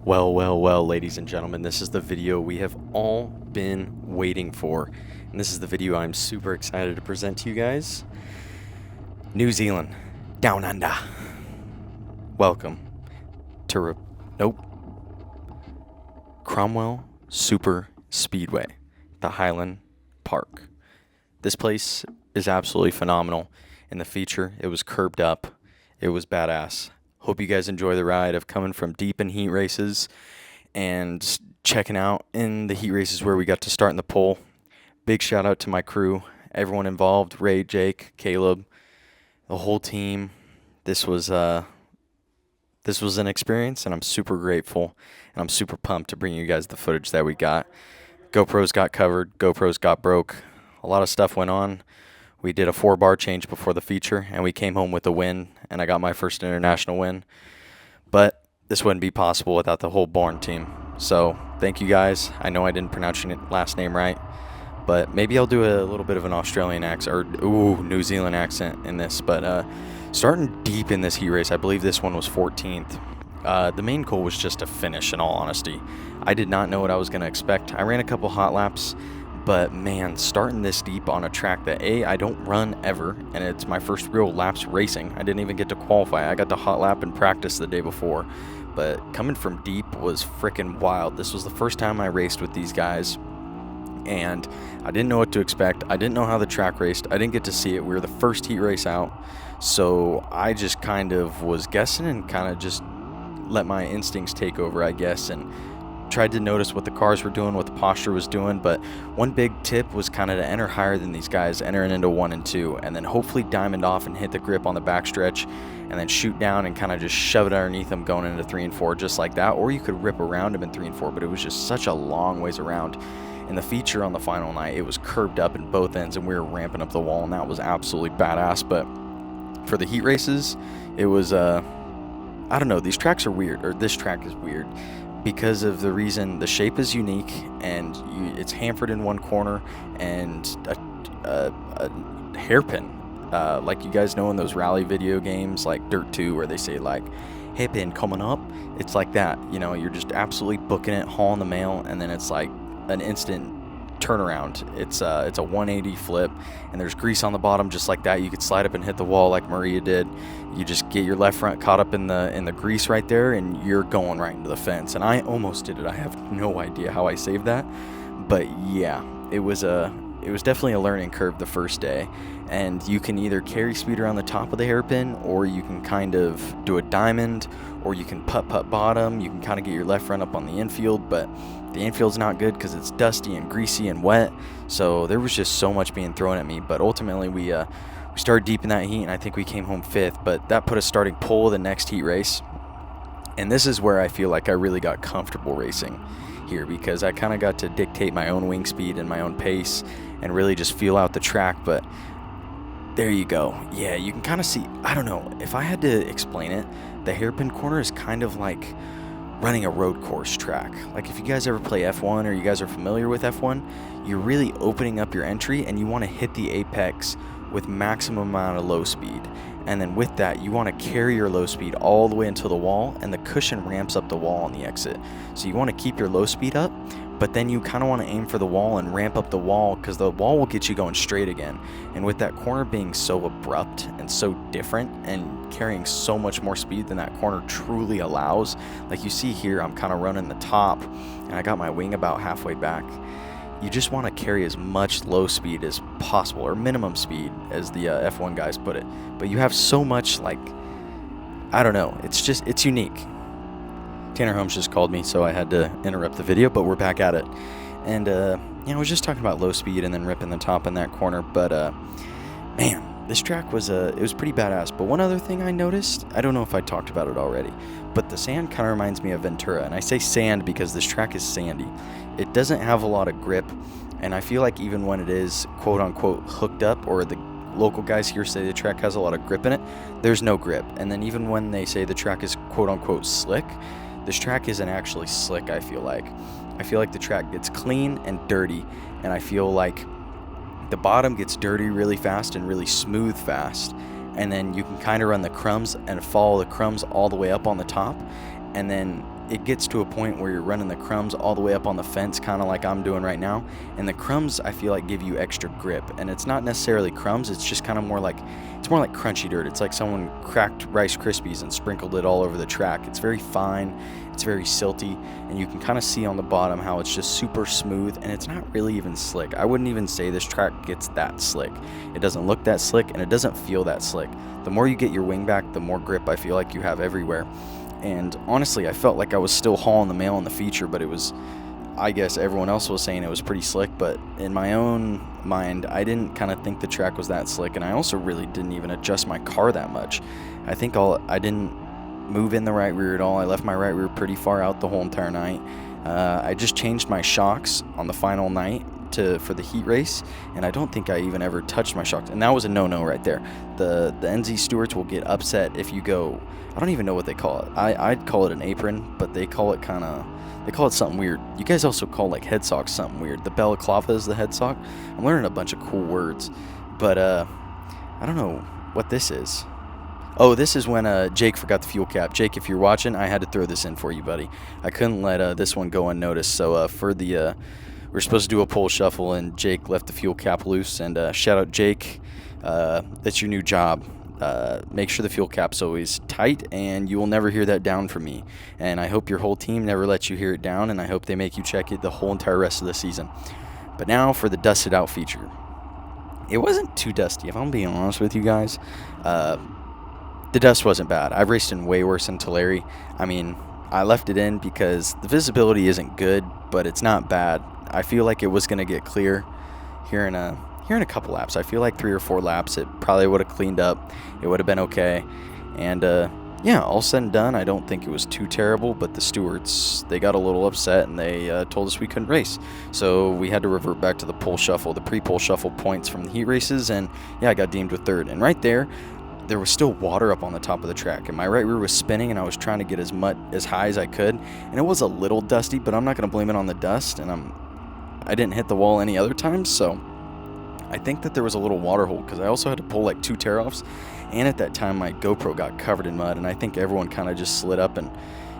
Well, ladies and gentlemen, this is the video we have all been waiting for. And this is the video I'm super excited to present to you guys. New Zealand, down under. Welcome to, Cromwell Super Speedway, the Highlands Park. This place is absolutely phenomenal. In the feature, it was curbed up. It was badass. Hope you guys enjoy the ride of coming from deep in heat races and checking out in the heat races where we got to start in the pole. Big shout out to my crew, everyone involved, Ray, Jake, Kaleb, the whole team. This was an experience, and I'm super grateful, and I'm super pumped to bring you guys the footage that we got. GoPros got covered, GoPros got broke, a lot of stuff went on. We did a 4-bar change before the feature, and we came home with a win, and I got my first international win. But this wouldn't be possible without the whole Baughan team. So thank you guys. I know I didn't pronounce your last name right, but maybe I'll do a little bit of an Australian accent, or New Zealand accent in this. But starting deep in this heat race, I believe this one was 14th. The main goal was just to finish, in all honesty. I did not know what I was going to expect. I ran a couple hot laps. But man, starting this deep on a track that I don't run ever, and it's my first real laps racing. I didn't even get to qualify. I got to hot lap and practice the day before. But coming from deep was freaking wild. This was the first time I raced with these guys, and I didn't know what to expect. I didn't know how the track raced. I didn't get to see it. We were the first heat race out, so I just kind of was guessing and kind of just let my instincts take over, I guess, and tried to notice what the cars were doing, what the posture was doing. But one big tip was kind of to enter higher than these guys, entering into 1 and 2, and then hopefully diamond off and hit the grip on the backstretch, and then shoot down and kind of just shove it underneath them going into 3 and 4 just like that. Or you could rip around them in 3 and 4, but it was just such a long ways around. In the feature on the final night, it was curved up in both ends, and we were ramping up the wall, and that was absolutely badass. But for the heat races, it was I don't know, these tracks are weird, or this track is weird, because of the reason the shape is unique, and it's hampered in one corner, and a hairpin, like you guys know in those rally video games like Dirt 2 where they say like hairpin coming up. It's like that, you know, you're just absolutely booking it, hauling the mail, and then it's like an instant turnaround. It's a 180 flip, and there's grease on the bottom just like that. You could slide up and hit the wall like Maria did. You just get your left front caught up in the grease right there, and you're going right into the fence. And I almost did it. I have no idea how I saved that, but yeah, it was definitely a learning curve the first day. And you can either carry speed around the top of the hairpin, or you can kind of do a diamond, or you can putt bottom. You can kind of get your left front up on the infield, but the infield's not good because it's dusty and greasy and wet. So there was just so much being thrown at me. But ultimately, we started deep in that heat, and I think we came home 5th. But that put us starting pole of the next heat race. And this is where I feel like I really got comfortable racing here, because I kind of got to dictate my own wing speed and my own pace and really just feel out the track. But there you go. Yeah, you can kind of see, I don't know, if I had to explain it, the hairpin corner is kind of like running a road course track. Like if you guys ever play F1, or you guys are familiar with F1, you're really opening up your entry, and you want to hit the apex with maximum amount of low speed. And then with that, you want to carry your low speed all the way into the wall, and the cushion ramps up the wall on the exit. So you want to keep your low speed up, but then you kind of want to aim for the wall and ramp up the wall, because the wall will get you going straight again. And with that corner being so abrupt and so different, and carrying so much more speed than that corner truly allows, like you see here, I'm kind of running the top, and I got my wing about halfway back. You just want to carry as much low speed as possible, or minimum speed, as the F1 guys put it. But you have so much, like, I don't know, it's unique. Tanner Holmes just called me, so I had to interrupt the video, but we're back at it. And, I was just talking about low speed and then ripping the top in that corner, but, man, this track was, it was pretty badass. But one other thing I noticed, I don't know if I talked about it already, but the sand kind of reminds me of Ventura. And I say sand because this track is sandy. It doesn't have a lot of grip, and I feel like even when it is quote-unquote hooked up, or the local guys here say the track has a lot of grip in it, there's no grip. And then even when they say the track is quote-unquote slick, this track isn't actually slick, I feel like. I feel like the track gets clean and dirty, and I feel like the bottom gets dirty really fast and really smooth fast, and then you can kind of run the crumbs and follow the crumbs all the way up on the top, and then it gets to a point where you're running the crumbs all the way up on the fence, kind of like I'm doing right now. And the crumbs, I feel like, give you extra grip. And it's not necessarily crumbs, it's just kind of more like crunchy dirt. It's like someone cracked Rice Krispies and sprinkled it all over the track. It's very fine, it's very silty, and you can kind of see on the bottom how it's just super smooth, and it's not really even slick. I wouldn't even say this track gets that slick. It doesn't look that slick, and it doesn't feel that slick. The more you get your wing back, the more grip I feel like you have everywhere. And honestly, I felt like I was still hauling the mail in the feature, but it was, I guess everyone else was saying it was pretty slick, but in my own mind, I didn't kind of think the track was that slick, and I also really didn't even adjust my car that much. I think I didn't move in the right rear at all. I left my right rear pretty far out the whole entire night. I just changed my shocks on the final night for the heat race, and I don't think I even ever touched my shocks, and that was a no-no right there. The NZ stewards will get upset if you go, I don't even know what they call it. I'd call it an apron, but they call it something weird. You guys also call like head socks something weird. The balaclava is the head sock. I'm learning a bunch of cool words, but I don't know what this is. Oh, this is when Jake forgot the fuel cap. Jake, if you're watching, I had to throw this in for you, buddy. I couldn't let this one go unnoticed. So we're supposed to do a pole shuffle, and Jake left the fuel cap loose. And shout out Jake, that's your new job. Make sure the fuel cap's always tight, and you will never hear that down from me. And I hope your whole team never lets you hear it down, and I hope they make you check it the whole entire rest of the season. But now for the dusted out feature. It wasn't too dusty, if I'm being honest with you guys. The dust wasn't bad. I've raced in way worse than Tulare. I mean, I left it in because the visibility isn't good, but it's not bad. I feel like it was going to get clear here in a couple laps. I feel like 3 or 4 laps, it probably would have cleaned up. It would have been okay. And yeah, all said and done, I don't think it was too terrible, but the stewards, they got a little upset, and they told us we couldn't race. So we had to revert back to the pole shuffle, the pre-pole shuffle points from the heat races, and yeah, I got deemed with 3rd. And right there was still water up on the top of the track, and my right rear was spinning, and I was trying to get as high as I could, and it was a little dusty, but I'm not going to blame it on the dust, and I didn't hit the wall any other times, so I think that there was a little water hold, because I also had to pull like 2 tear-offs, and at that time my GoPro got covered in mud, and I think everyone kind of just slid up and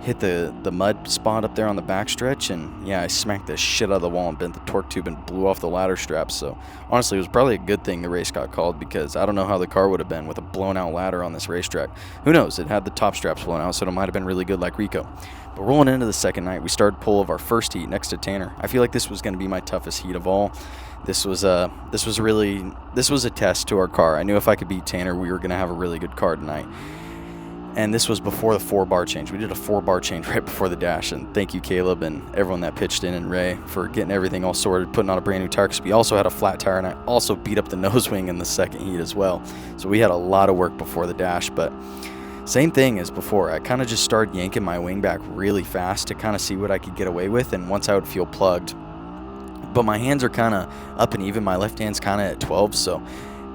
hit the mud spot up there on the backstretch, and yeah, I smacked the shit out of the wall and bent the torque tube and blew off the ladder straps. So honestly, it was probably a good thing the race got called, because I don't know how the car would have been with a blown out ladder on this racetrack. Who knows? It had the top straps blown out, so it might have been really good like Rico. But rolling into the second night, we started pole of our first heat next to Tanner. I feel like this was going to be my toughest heat of all. This was a test to our car. I knew if I could beat Tanner, we were going to have a really good car tonight. And this was before the 4-bar change. We did a 4-bar change right before the dash. And thank you, Kaleb, and everyone that pitched in, and Ray, for getting everything all sorted, putting on a brand new tire. Because we also had a flat tire, and I also beat up the nose wing in the second heat as well. So we had a lot of work before the dash. But same thing as before. I kind of just started yanking my wing back really fast to kind of see what I could get away with, and once I would feel plugged. But my hands are kind of up and even. My left hand's kind of at 12.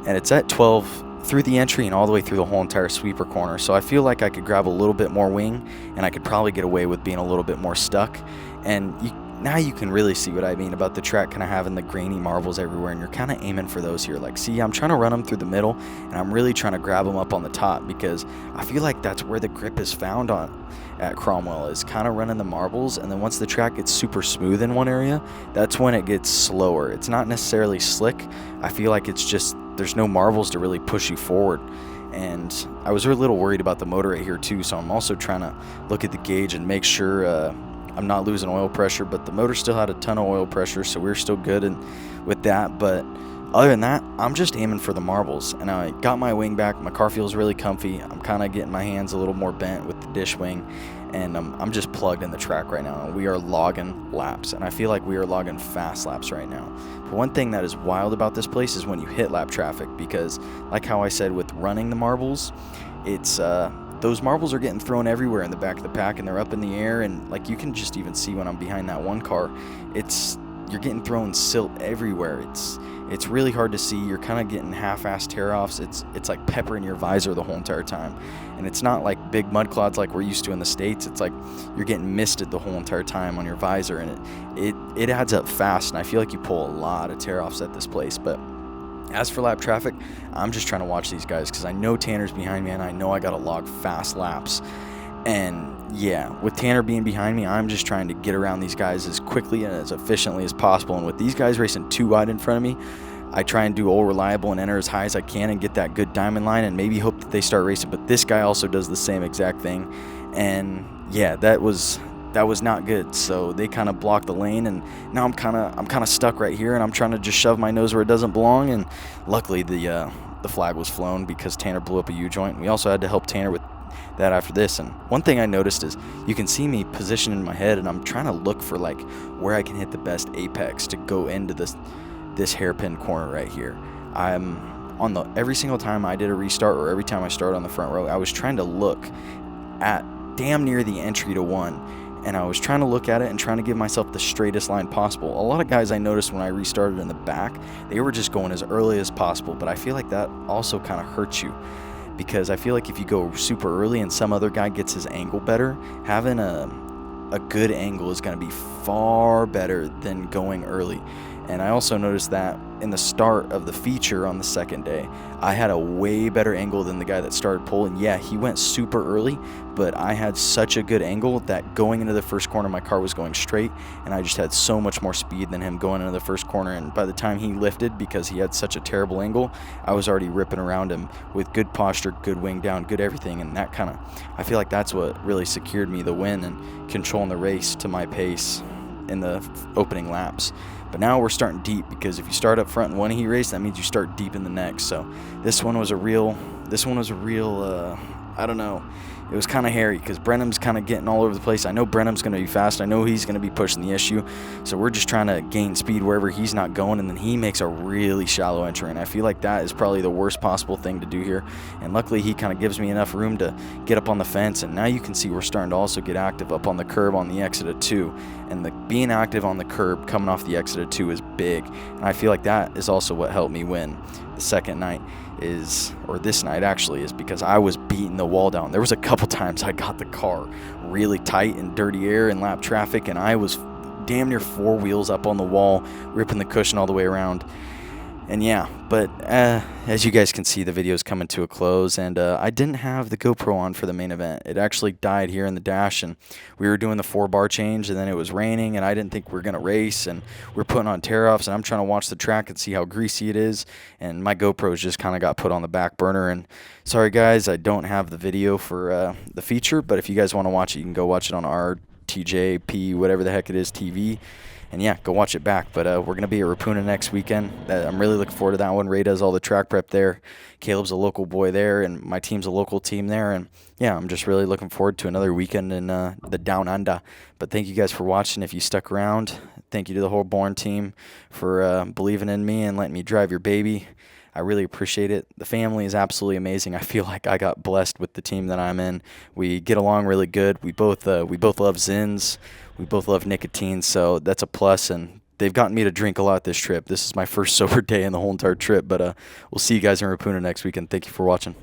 And it's at 12 through the entry and all the way through the whole entire sweeper corner. So I feel like I could grab a little bit more wing, and I could probably get away with being a little bit more stuck. And now you can really see what I mean about the track kind of having the grainy marbles everywhere, and you're kind of aiming for those here. Like, see, I'm trying to run them through the middle, and I'm really trying to grab them up on the top, because I feel like that's where the grip is found at Cromwell, is kind of running the marbles. And then once the track gets super smooth in one area, that's when it gets slower. It's not necessarily slick. I feel like it's just there's no marbles to really push you forward. And I was a little worried about the motor right here too, so I'm also trying to look at the gauge and make sure I'm not losing oil pressure. But the motor still had a ton of oil pressure, so we were still good with that. But other than that, I'm just aiming for the marbles, and I got my wing back. My car feels really comfy. I'm kind of getting my hands a little more bent with the dish wing, and I'm just plugged in the track right now. We are logging laps, and I feel like we are logging fast laps right now. But one thing that is wild about this place is when you hit lap traffic, because like how I said with running the marbles, it's those marbles are getting thrown everywhere in the back of the pack, and they're up in the air, and like you can just even see when I'm behind that one car, you're getting thrown silt everywhere. It's really hard to see. You're kind of getting half-assed tear-offs. It's like peppering your visor the whole entire time. And it's not like big mud clods like we're used to in the States. It's like you're getting misted the whole entire time on your visor, and it adds up fast, and I feel like you pull a lot of tear-offs at this place. But as for lap traffic, I'm just trying to watch these guys, because I know Tanner's behind me, and I know I got to log fast laps. And yeah, with Tanner being behind me, I'm just trying to get around these guys as quickly and as efficiently as possible. And with these guys racing too wide in front of me, I try and do all reliable and enter as high as I can and get that good diamond line and maybe hope that they start racing. But this guy also does the same exact thing. And yeah, that was not good. So they kind of blocked the lane, and now I'm kind of stuck right here, and I'm trying to just shove my nose where it doesn't belong. And luckily the flag was flown because Tanner blew up a U-joint. We also had to help Tanner with that after this. And one thing I noticed is you can see me positioned in my head, and I'm trying to look for like where I can hit the best apex to go into this hairpin corner right here. I'm on every single time I did a restart, or every time I started on the front row, I was trying to look at damn near the entry to one, and I was trying to look at it and trying to give myself the straightest line possible. A lot of guys I noticed when I restarted in the back, they were just going as early as possible, but I feel like that also kind of hurts you, because I feel like if you go super early and some other guy gets his angle better, having a good angle is going to be far better than going early. And I also noticed that in the start of the feature on the second day, I had a way better angle than the guy that started pole. Yeah, he went super early, but I had such a good angle that going into the first corner, my car was going straight, and I just had so much more speed than him going into the first corner. And by the time he lifted, because he had such a terrible angle, I was already ripping around him with good posture, good wing down, good everything. And that kind of, I feel like that's what really secured me the win and controlling the race to my pace in the opening laps. But now we're starting deep, because if you start up front in one heat race, that means you start deep in the next. So this one was a real I don't know, it was kind of hairy, because Brenham's kind of getting all over the place. I know Brenham's going to be fast. I know he's going to be pushing the issue. So we're just trying to gain speed wherever he's not going, and then he makes a really shallow entry. And I feel like that is probably the worst possible thing to do here. And luckily he kind of gives me enough room to get up on the fence. And now you can see we're starting to also get active up on the curb on the exit of 2. And being active on the curb coming off the exit of 2 is big. And I feel like that is also what helped me win the second night. This night actually, is because I was beating the wall down. There was a couple times I got the car really tight in dirty air and lap traffic, and I was damn near 4 wheels up on the wall, ripping the cushion all the way around. And yeah, but as you guys can see, the video's coming to a close, and I didn't have the GoPro on for the main event. It actually died here in the dash, and we were doing the 4-bar change, and then it was raining, and I didn't think we were going to race, and we're putting on tear-offs, and I'm trying to watch the track and see how greasy it is, and my GoPros just kind of got put on the back burner. And sorry guys, I don't have the video for the feature, but if you guys want to watch it, you can go watch it on our TJP, whatever the heck it is, TV. And yeah, go watch it back. But we're going to be at Rapuna next weekend. I'm really looking forward to that one. Ray does all the track prep there. Kaleb's a local boy there, and my team's a local team there. And yeah, I'm just really looking forward to another weekend in the Down Under. But thank you guys for watching. If you stuck around, thank you to the whole Baughan team for believing in me and letting me drive your baby. I really appreciate it. The family is absolutely amazing. I feel like I got blessed with the team that I'm in. We get along really good. We both love Zins. We both love nicotine, so that's a plus. And they've gotten me to drink a lot this trip. This is my first sober day in the whole entire trip. But we'll see you guys in Rapuna next weekend. Thank you for watching.